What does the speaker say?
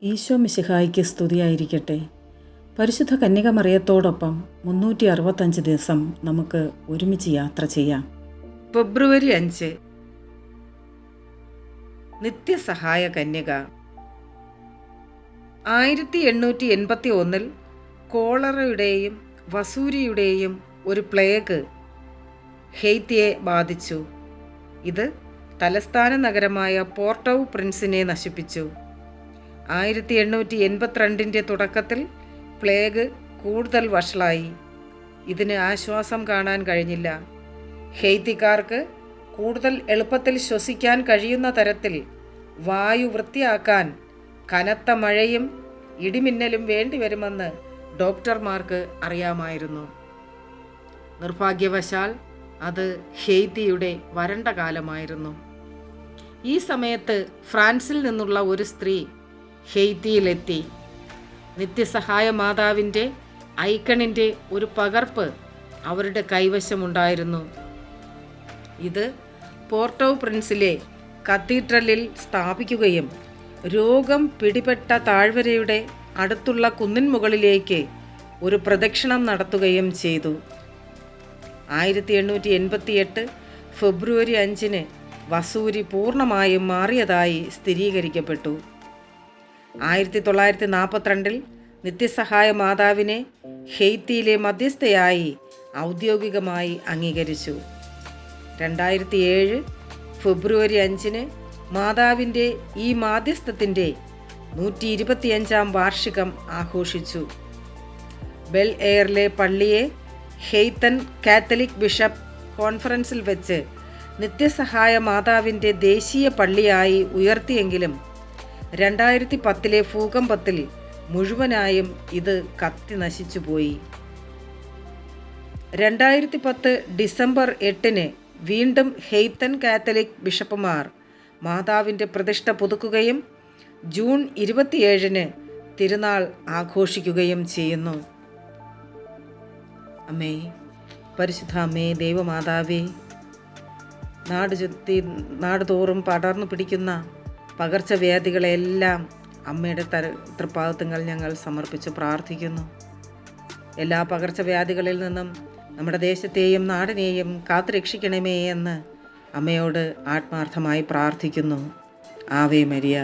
ഈശോ മിശിഹായ്ക്ക് സ്തുതിയായിരിക്കട്ടെ. പരിശുദ്ധ കന്യകമറിയത്തോടൊപ്പം 365 ദിവസം നമുക്ക് ഒരുമിച്ച് യാത്ര ചെയ്യാം. ഫെബ്രുവരി 5 നിത്യസഹായ കന്യക. 1881 കോളറയുടെയും വസൂരിയുടെയും ഒരു പ്ലേഗ് ഹെയ്ത്തിയെ ബാധിച്ചു. ഇത് തലസ്ഥാന നഗരമായ പോർട്ട് ഓ പ്രിൻസിനെ നശിപ്പിച്ചു. 1882 തുടക്കത്തിൽ പ്ലേഗ് കൂടുതൽ വഷളായി. ഇതിന് ആശ്വാസം കാണാൻ കഴിഞ്ഞില്ല. ഹെയ്ത്തിക്കാർക്ക് കൂടുതൽ എളുപ്പത്തിൽ ശ്വസിക്കാൻ കഴിയുന്ന തരത്തിൽ വായു വൃത്തിയാക്കാൻ കനത്ത മഴയും ഇടിമിന്നലും വേണ്ടിവരുമെന്ന് ഡോക്ടർമാർക്ക് അറിയാമായിരുന്നു. നിർഭാഗ്യവശാൽ അത് ഹെയ്ത്തിയുടെ വരണ്ട കാലമായിരുന്നു. ഈ സമയത്ത് ഫ്രാൻസിൽ നിന്നുള്ള ഒരു സ്ത്രീ ഹെയ്ത്തിയിലെത്തി. നിത്യസഹായ മാതാവിൻ്റെ ഐക്കണിൻ്റെ ഒരു പകർപ്പ് അവരുടെ കൈവശമുണ്ടായിരുന്നു. ഇത് പോർട്ട് ഓ പ്രിൻസിലെ കത്തീഡ്രലിൽ സ്ഥാപിക്കുകയും രോഗം പിടിപെട്ട താഴ്വരയുടെ അടുത്തുള്ള കുന്നിൻ മുകളിലേക്ക് ഒരു പ്രദക്ഷിണം നടത്തുകയും ചെയ്തു. 1888 ഫെബ്രുവരി 5 വസൂരി പൂർണ്ണമായും മാറിയതായി സ്ഥിരീകരിക്കപ്പെട്ടു. 1942 നിത്യസഹായ മാതാവിനെ ഹെയ്ത്തിയിലെ മധ്യസ്ഥയായി ഔദ്യോഗികമായി അംഗീകരിച്ചു. 2007 ഫെബ്രുവരി 5 മാതാവിൻ്റെ ഈ മാധ്യസ്ഥത്തിൻ്റെ 125-ാം വാർഷികം ആഘോഷിച്ചു. ബെൽ എയറിലെ പള്ളിയെ ഹെയ്ത്തൻ കാത്തലിക് ബിഷപ്പ് കോൺഫറൻസിൽ വെച്ച് നിത്യസഹായ മാതാവിൻ്റെ ദേശീയ പള്ളിയായി ഉയർത്തിയെങ്കിലും 2010 ഭൂകമ്പത്തിൽ മുഴുവനായും ഇത് കത്തി നശിച്ചുപോയി. 2010 ഡിസംബർ 8 വീണ്ടും ഹെയ്ത്തൻ കാത്തലിക് ബിഷപ്പുമാർ മാതാവിൻ്റെ പ്രതിഷ്ഠ പുതുക്കുകയും ജൂൺ 27 തിരുനാൾ ആഘോഷിക്കുകയും ചെയ്യുന്നു. അമ്മേ, പരിശുദ്ധ അമ്മേ, ദൈവമാതാവേ, നാടുതോറും പടർന്നു പിടിക്കുന്ന പകർച്ചവ്യാധികളെല്ലാം അമ്മയുടെ തൃപ്പാദങ്ങൾ ഞങ്ങൾ സമർപ്പിച്ച് പ്രാർത്ഥിക്കുന്നു. എല്ലാ പകർച്ചവ്യാധികളിൽ നിന്നും നമ്മുടെ ദേശത്തെയും നാടിനെയും കാത്തുരക്ഷിക്കണമേ എന്ന് അമ്മയോട് ആത്മാർത്ഥമായി പ്രാർത്ഥിക്കുന്നു. Ave Maria.